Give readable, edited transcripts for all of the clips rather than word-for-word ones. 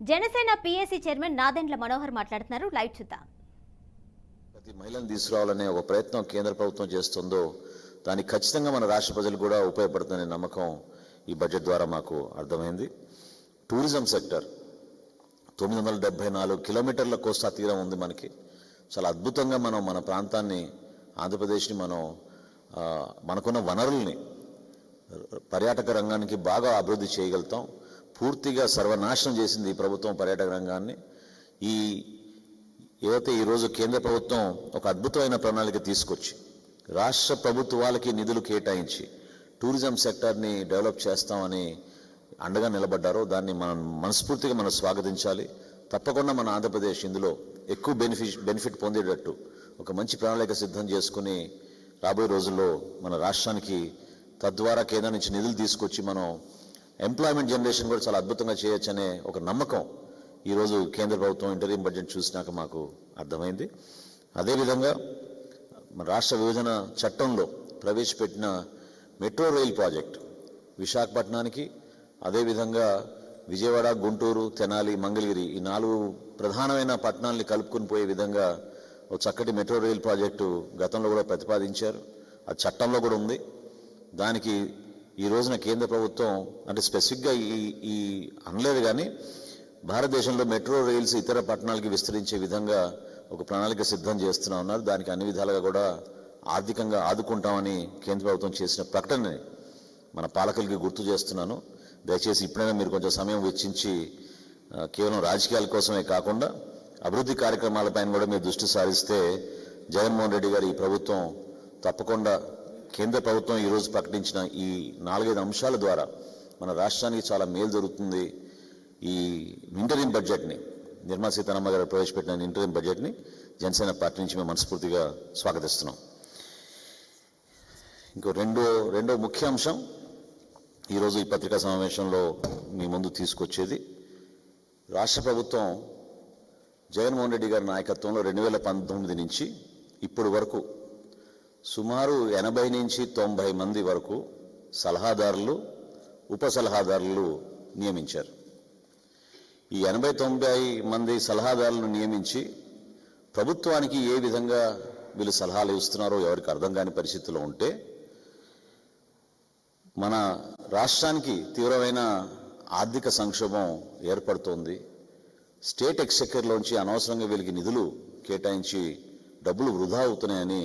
Janasena PSC chairman Nadendla Manohar మాట్లాడుతున్నారు. Live చూద్దాం. ప్రతి మహిళను తీసుకురావాలనే ఒక ప్రయత్నం కేంద్ర ప్రభుత్వం చేస్తుందో దానికి ఖచ్చితంగా మన రాష్ట్ర ప్రజలు కూడా ఉపయోగపడుతుందనే నమ్మకం ఈ బడ్జెట్ ద్వారా మాకు అర్థమైంది. టూరిజం సెక్టర్ 974 కిలోమీటర్ల కోస్తా తీరం ఉంది. చాలా అద్భుతంగా మనం మన ప్రాంతాన్ని, ఆంధ్రప్రదేశ్ని మనకున్న వనరుల్ని పర్యాటక రంగానికి బాగా అభివృద్ధి చేయగలుగుతాం. పూర్తిగా సర్వనాశనం చేసింది ఈ ప్రభుత్వం పర్యాటక రంగాన్ని. ఏదైతే ఈరోజు కేంద్ర ప్రభుత్వం ఒక అద్భుతమైన ప్రణాళిక తీసుకొచ్చి రాష్ట్ర ప్రభుత్వాలకి నిధులు కేటాయించి టూరిజం సెక్టర్ని డెవలప్ చేస్తామని అండగా నిలబడ్డారో దాన్ని మనం మనస్ఫూర్తిగా స్వాగతించాలి. తప్పకుండా మన ఆంధ్రప్రదేశ్ ఇందులో ఎక్కువ బెనిఫిట్ పొందేటట్టు ఒక మంచి ప్రణాళిక సిద్ధం చేసుకుని రాబోయే రోజుల్లో మన రాష్ట్రానికి తద్వారా కేంద్రం నుంచి నిధులు తీసుకొచ్చి మనం ఎంప్లాయ్మెంట్ జనరేషన్ కూడా చాలా అద్భుతంగా చేయొచ్చనే ఒక నమ్మకం ఈరోజు కేంద్ర ప్రభుత్వం ఇంటరీం బడ్జెట్ చూసినాక మాకు అర్థమైంది. అదేవిధంగా మన రాష్ట్ర విభజన చట్టంలో ప్రవేశపెట్టిన మెట్రో రైల్ ప్రాజెక్ట్ విశాఖపట్నానికి, అదేవిధంగా విజయవాడ, గుంటూరు, తెనాలి, మంగళగిరి ఈ 4 ప్రధానమైన పట్టణాలని కలుపుకొని పోయే విధంగా ఒక చక్కటి మెట్రో రైల్ ప్రాజెక్టు గతంలో కూడా ప్రతిపాదించారు. అది చట్టంలో కూడా ఉంది. దానికి ఈ రోజున కేంద్ర ప్రభుత్వం అంటే స్పెసిఫిక్గా ఈ అనలేదు, కానీ భారతదేశంలో మెట్రో రైల్స్ ఇతర పట్టణాలకి విస్తరించే విధంగా ఒక ప్రణాళిక సిద్ధం చేస్తున్నా ఉన్నారు. దానికి అన్ని విధాలుగా కూడా ఆర్థికంగా ఆదుకుంటామని కేంద్ర ప్రభుత్వం చేసిన ప్రకటనని మన పాలకులకి గుర్తు చేస్తున్నాను. దయచేసి ఇప్పుడైనా మీరు కొంచెం సమయం వెచ్చించి కేవలం రాజకీయాల కోసమే కాకుండా అభివృద్ధి కార్యక్రమాలపైన కూడా మీరు దృష్టి సారిస్తే జగన్మోహన్ రెడ్డి గారు ఈ ప్రభుత్వం తప్పకుండా కేంద్ర ప్రభుత్వం ఈరోజు ప్రకటించిన ఈ 4-5 అంశాల ద్వారా మన రాష్ట్రానికి చాలా మేలు జరుగుతుంది. ఈ ఇంటరీం బడ్జెట్ని, నిర్మలా సీతారామన్ గారు ప్రవేశపెట్టిన ఇంటరీం బడ్జెట్ని జనసేన పార్టీ నుంచి మేము మనస్ఫూర్తిగా స్వాగతిస్తున్నాం. ఇంకో రెండో ముఖ్య అంశం ఈరోజు ఈ పత్రికా సమావేశంలో మీ ముందు తీసుకొచ్చేది, రాష్ట్ర ప్రభుత్వం జగన్మోహన్ రెడ్డి గారి నాయకత్వంలో 2019 నుంచి ఇప్పటి వరకు సుమారు 80 నుంచి 90 మంది వరకు సలహాదారులు, ఉప సలహాదారులు నియమించారు. ఈ 80-90 మంది సలహాదారులను నియమించి ప్రభుత్వానికి ఏ విధంగా వీళ్ళు సలహాలు ఇస్తున్నారో ఎవరికి అర్థం కాని పరిస్థితిలో ఉంటే మన రాష్ట్రానికి తీవ్రమైన ఆర్థిక సంక్షోభం ఏర్పడుతోంది. స్టేట్ ఎక్స్చెక్కర్లోంచి అనవసరంగా వీళ్ళకి నిధులు కేటాయించి డబ్బులు వృధా అవుతున్నాయని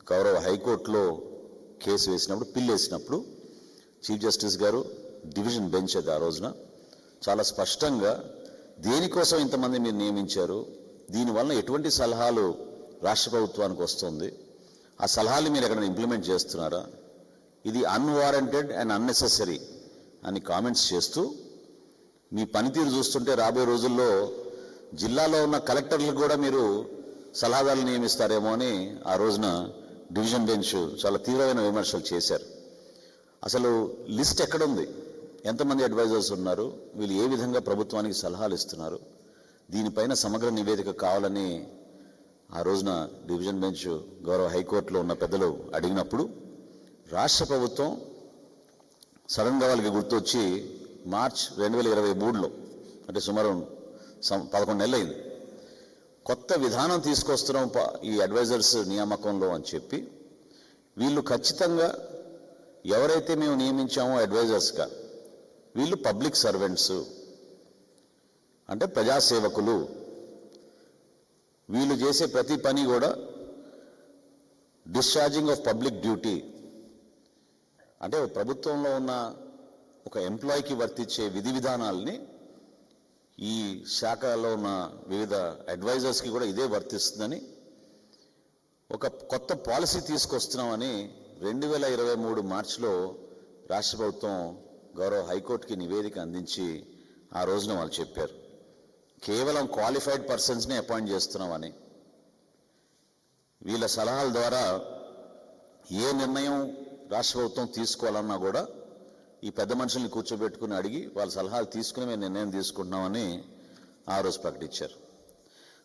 గౌరవ హైకోర్టులో కేసు వేసినప్పుడు, పిల్ వేసినప్పుడు చీఫ్ జస్టిస్ గారు డివిజన్ బెంచ్ అది ఆ రోజున చాలా స్పష్టంగా దేనికోసం ఇంతమంది మీరు నియమించారు, దీనివల్ల ఎటువంటి సలహాలు రాష్ట్ర ప్రభుత్వానికి వస్తుంది, ఆ సలహాలు మీరు ఎక్కడ ఇంప్లిమెంట్ చేస్తున్నారా, ఇది అన్వారంటెడ్ అండ్ అన్నెసెసరీ అని కామెంట్స్ చేస్తూ మీ పనితీరు చూస్తుంటే రాబోయే రోజుల్లో జిల్లాలో ఉన్న కలెక్టర్లకు కూడా మీరు సలహాదారులు నియమిస్తారేమో అని ఆ రోజున డివిజన్ బెంచ్ చాలా తీవ్రమైన విమర్శలు చేశారు. అసలు లిస్ట్ ఎక్కడుంది, ఎంతమంది అడ్వైజర్స్ ఉన్నారు, వీళ్ళు ఏ విధంగా ప్రభుత్వానికి సలహాలు ఇస్తున్నారు, దీనిపైన సమగ్ర నివేదిక కావాలని ఆ రోజున డివిజన్ బెంచ్ గౌరవ హైకోర్టులో ఉన్న పెద్దలు అడిగినప్పుడు రాష్ట్ర ప్రభుత్వం సడన్గా వాళ్ళకి గుర్తొచ్చి మార్చ్ 2023లో అంటే సుమారు 11 నెలలు అయింది, కొత్త విధానం తీసుకొస్తున్నాం ఈ అడ్వైజర్స్ నియామకంలో అని చెప్పి వీళ్ళు ఖచ్చితంగా ఎవరైతే మేము నియమించామో అడ్వైజర్స్గా వీళ్ళు పబ్లిక్ సర్వెంట్స్ అంటే ప్రజాసేవకులు, వీళ్ళు చేసే ప్రతి పని కూడా డిశ్చార్జింగ్ ఆఫ్ పబ్లిక్ డ్యూటీ అంటే ప్రభుత్వంలో ఉన్న ఒక ఎంప్లాయీకి వర్తించే విధి విధానాలని ఈ శాఖలో ఉన్న వివిధ అడ్వైజర్స్కి కూడా ఇదే వర్తిస్తుందని ఒక కొత్త పాలసీ తీసుకొస్తున్నామని 2023 మార్చిలో రాష్ట్ర ప్రభుత్వం గౌరవ హైకోర్టుకి నివేదిక అందించి ఆ రోజున వాళ్ళు చెప్పారు. కేవలం క్వాలిఫైడ్ పర్సన్స్ని అపాయింట్ చేస్తున్నామని, వీళ్ళ సలహాల ద్వారా ఏ నిర్ణయం రాష్ట్ర ప్రభుత్వం తీసుకోవాలన్నా కూడా ఈ పెద్ద మనుషుల్ని కూర్చోబెట్టుకుని అడిగి వాళ్ళ సలహాలు తీసుకుని మేము నిర్ణయం తీసుకుంటున్నామని ఆ రోజు ప్రకటించారు.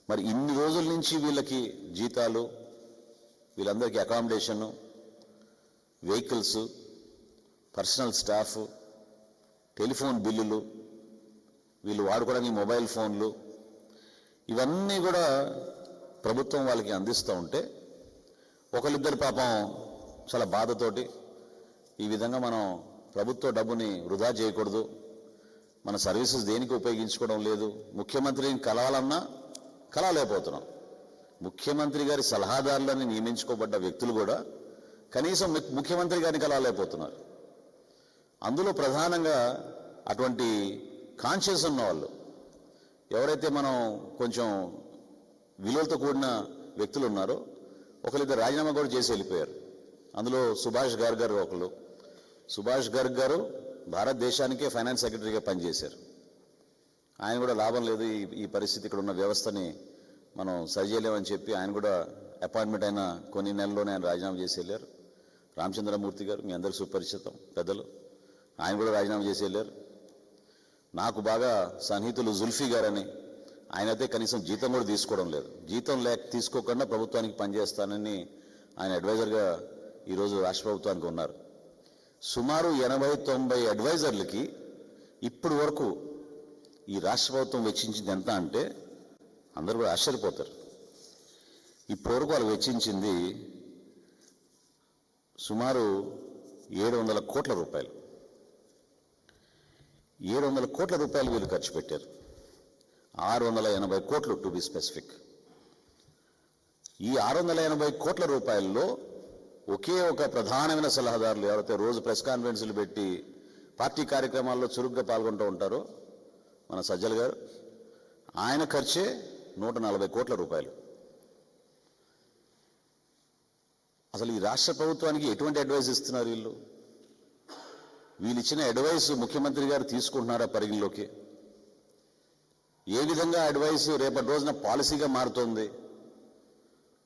మరి ఇన్ని రోజుల నుంచి వీళ్ళకి జీతాలు, వీళ్ళందరికీ accommodation, vehicles, personal staff, telephone బిల్లులు, వీళ్ళు వాడుకోవడానికి మొబైల్ ఫోన్లు ఇవన్నీ కూడా ప్రభుత్వం వాళ్ళకి అందిస్తూ ఉంటే ఒకరిద్దరు పాపం చాలా బాధతోటి ఈ విధంగా మనం ప్రభుత్వ డబ్బుని వృధా చేయకూడదు, మన సర్వీసెస్ దేనికి ఉపయోగించుకోవడం లేదు, ముఖ్యమంత్రిని కలవాలన్నా కలవలేకపోతున్నాం. ముఖ్యమంత్రి గారి సలహాదారులని నియమించుకోబడ్డ వ్యక్తులు కూడా కనీసం ముఖ్యమంత్రి గారిని కలవలేకపోతున్నారు. అందులో ప్రధానంగా అటువంటి కాన్షియస్ ఉన్న వాళ్ళు ఎవరైతే మనం కొంచెం విలువలతో కూడిన వ్యక్తులు ఉన్నారో ఒకరిద్దరు రాజీనామా కూడా చేసి వెళ్ళిపోయారు. అందులో సుభాష్ గార్గ్ గారు ఒకళ్ళు. సుభాష్ గార్గ్ గారు భారతదేశానికే ఫైనాన్స్ సెక్రటరీగా పనిచేశారు. ఆయన కూడా లాభం లేదు, ఈ పరిస్థితి ఇక్కడ ఉన్న వ్యవస్థని మనం సరిచేయలేమని చెప్పి ఆయన కూడా అపాయింట్మెంట్ అయిన కొన్ని నెలల్లోనే ఆయన రాజీనామా చేసి వెళ్ళారు. రామచంద్రమూర్తి గారు మీ అందరికీ సుపరిచితం పెద్దలు, ఆయన కూడా రాజీనామా చేసి వెళ్ళారు. నాకు బాగా సన్నిహితులు జుల్ఫీ గారని, ఆయనైతే కనీసం జీతం కూడా తీసుకోవడం లేదు, జీతం తీసుకోకుండా ప్రభుత్వానికి పనిచేస్తానని ఆయన అడ్వైజర్గా ఈరోజు రాష్ట్ర ప్రభుత్వానికి ఉన్నారు. సుమారు 80-90 అడ్వైజర్లకి ఇప్పటి వరకు ఈ రాష్ట్ర ప్రభుత్వం వెచ్చించింది ఎంత అంటే అందరూ కూడా ఆశ్చర్యపోతారు. ఇప్పటి వరకు వాళ్ళు వెచ్చించింది సుమారు 700 కోట్ల రూపాయలు. 700 కోట్ల రూపాయలు వీళ్ళు ఖర్చు పెట్టారు. 680 కోట్లు టు బి స్పెసిఫిక్. ఈ 680 కోట్ల రూపాయల్లో ఒకే ఒక ప్రధానమైన సలహాదారులు ఎవరైతే రోజు ప్రెస్ కాన్ఫరెన్స్లు పెట్టి పార్టీ కార్యక్రమాల్లో చురుగ్గా పాల్గొంటూ ఉంటారో మన సజ్జల గారు, ఆయన ఖర్చే 140 కోట్ల రూపాయలు. అసలు ఈ రాష్ట్ర ప్రభుత్వానికి ఎటువంటి అడ్వైస్ ఇస్తున్నారు వీళ్ళు? వీళ్ళు ఇచ్చిన అడ్వైస్ ముఖ్యమంత్రి గారు తీసుకుంటున్నారా పరిగణలోకి? ఏ విధంగా అడ్వైస్ రేపటి రోజున పాలసీగా మారుతోంది?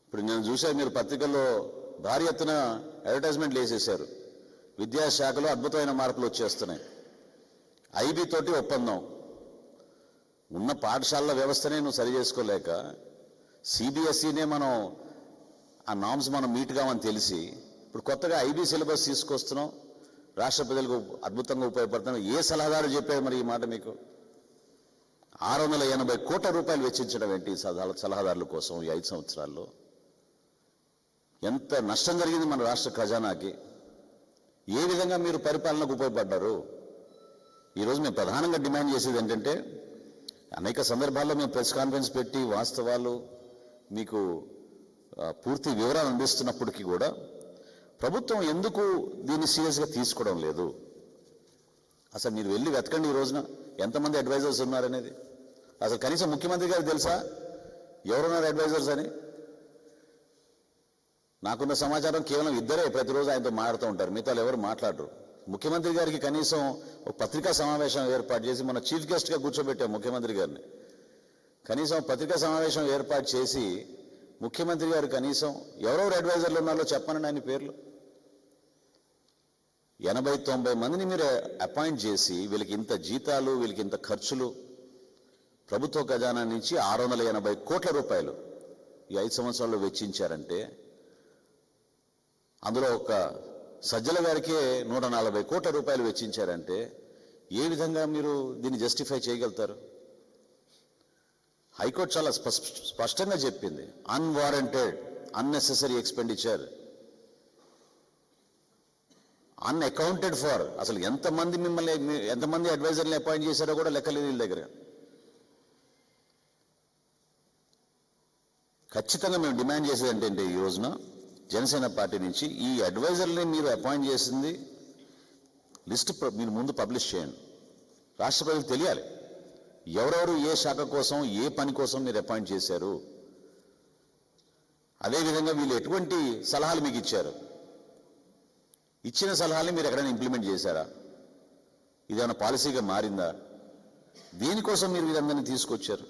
ఇప్పుడు నేను చూశాను, మీరు పత్రికల్లో భారీ ఎత్తున అడ్వర్టైజ్మెంట్లు వేసేశారు. విద్యాశాఖలో అద్భుతమైన మార్పులు వచ్చేస్తున్నాయి. ఐబీ తోటి ఒప్పందం, ఉన్న పాఠశాలల వ్యవస్థనే నువ్వు సరి చేసుకోలేక సిబిఎస్ఈనే మనం ఆ నామ్స్ మనం మీట్ కావని తెలిసి ఇప్పుడు కొత్తగా ఐబీ సిలబస్ తీసుకొస్తున్నాం, రాష్ట్ర ప్రజలకు అద్భుతంగా ఉపయోగపడుతున్నాం. ఏ సలహాదారు చెప్పారు మరి ఈ మాట మీకు? 680 కోట్ల రూపాయలు వెచ్చించడం ఏంటి సలహాదారుల కోసం ఈ 5 సంవత్సరాల్లో? ఎంత నష్టం జరిగింది మన రాష్ట్ర ఖజానాకి? ఏ విధంగా మీరు పరిపాలనకు ఉపయోగపడ్డారు? ఈరోజు మేము ప్రధానంగా డిమాండ్ చేసేది ఏంటంటే, అనేక సందర్భాల్లో మేము ప్రెస్ కాన్ఫరెన్స్ పెట్టి వాస్తవాలు మీకు పూర్తి వివరాలు అందిస్తున్నప్పటికీ కూడా ప్రభుత్వం ఎందుకు దీన్ని సీరియస్గా తీసుకోవడం లేదు? అసలు మీరు వెళ్ళి వెతకండి ఈ రోజున ఎంతమంది అడ్వైజర్స్ ఉన్నారనేది. అసలు కనీసం ముఖ్యమంత్రి గారికి తెలుసా ఎవరున్నారు అడ్వైజర్స్ అని? నాకున్న సమాచారం కేవలం ఇద్దరే ప్రతిరోజు ఆయనతో మాట్లాడుతూ ఉంటారు, మిగతా ఎవరు మాట్లాడరు. ముఖ్యమంత్రి గారికి కనీసం ఒక పత్రికా సమావేశం ఏర్పాటు చేసి మన చీఫ్ గెస్ట్గా కూర్చోబెట్టాం ముఖ్యమంత్రి గారిని. కనీసం పత్రికా సమావేశం ఏర్పాటు చేసి ముఖ్యమంత్రి గారు కనీసం ఎవరెవరు అడ్వైజర్లు ఉన్నారో చెప్పనండి ఆయన పేర్లు. 80-90 మందిని మీరు అపాయింట్ చేసి వీళ్ళకి ఇంత జీతాలు, వీళ్ళకి ఇంత ఖర్చులు, ప్రభుత్వ ఖజానా నుంచి 680 కోట్ల రూపాయలు ఈ 5 సంవత్సరాల్లో వెచ్చించారంటే, అందులో ఒక సజ్జల గారికే 140 కోట్ల రూపాయలు వెచ్చించారంటే ఏ విధంగా మీరు దీన్ని జస్టిఫై చేయగలుగుతారు? హైకోర్టు చాలా స్పష్టంగా చెప్పింది, unwarranted unnecessary expenditure, unaccounted for. అసలు ఎంతమంది అడ్వైజర్ని అపాయింట్ చేశారో కూడా లెక్కలేదు వీళ్ళ దగ్గర. ఖచ్చితంగా మేము డిమాండ్ చేసేది ఏంటంటే ఈ రోజున జనసేన పార్టీ నుంచి ఈ అడ్వైజర్ని మీరు అపాయింట్ చేసింది లిస్ట్ మీరు ముందు పబ్లిష్ చేయండి. రాష్ట్ర ప్రజలకు తెలియాలి ఎవరెవరు ఏ శాఖ కోసం ఏ పని కోసం మీరు అపాయింట్ చేశారు. అదేవిధంగా వీళ్ళు ఎటువంటి సలహాలు మీకు ఇచ్చారు, ఇచ్చిన సలహాలని మీరు ఎక్కడైనా ఇంప్లిమెంట్ చేశారా? ఇదేమైనా పాలసీగా మారిందా? దేనికోసం మీరు వీరందరినీ తీసుకొచ్చారు?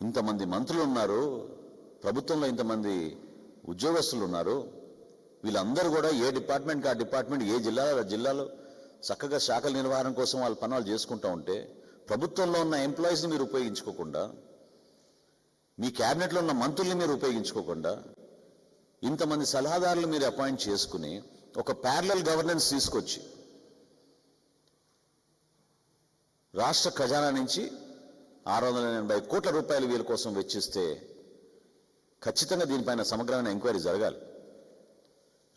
ఇంతమంది మంత్రులు ఉన్నారు, ప్రభుత్వంలో ఇంతమంది ఉద్యోగస్తులు ఉన్నారు, వీళ్ళందరూ కూడా ఏ డిపార్ట్మెంట్కి ఆ డిపార్ట్మెంట్, ఏ జిల్లాలో చక్కగా శాఖల నిర్వహణ కోసం వాళ్ళ పనులు చేసుకుంటూ ఉంటే ప్రభుత్వంలో ఉన్న ఎంప్లాయీస్ని మీరు ఉపయోగించుకోకుండా, మీ క్యాబినెట్లో ఉన్న మంత్రుల్ని మీరు ఉపయోగించుకోకుండా ఇంతమంది సలహాదారులు మీరు అపాయింట్ చేసుకుని ఒక ప్యారలల్ గవర్నెన్స్ తీసుకొచ్చి రాష్ట్ర ఖజానా నుంచి 680 కోట్ల రూపాయలు వీళ్ళ కోసం వెచ్చిస్తే ఖచ్చితంగా దీనిపైన సమగ్రమైన ఎంక్వైరీ జరగాలి.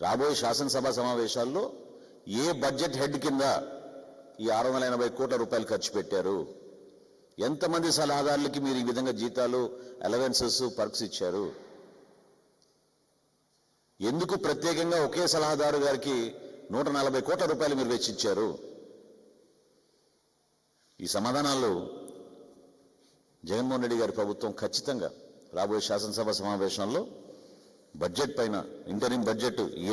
రాబోయే శాసనసభ సమావేశాల్లో ఏ బడ్జెట్ హెడ్ కింద ఈ 680 కోట్ల రూపాయలు ఖర్చు పెట్టారు, ఎంతమంది సలహాదారులకి మీరు ఈ విధంగా జీతాలు, అలవెన్సెస్, పర్క్స్ ఇచ్చారు, ఎందుకు ప్రత్యేకంగా ఒకే సలహాదారు గారికి 140 కోట్ల రూపాయలు మీరు వెచ్చిచ్చారు? ఈ సమాధానాలు జగన్మోహన్ రెడ్డి గారి ప్రభుత్వం ఖచ్చితంగా రాబోయే శాసనసభ సమావేశంలో బడ్జెట్ పైన, ఇంటరిమ్ బడ్జెట్ ఈ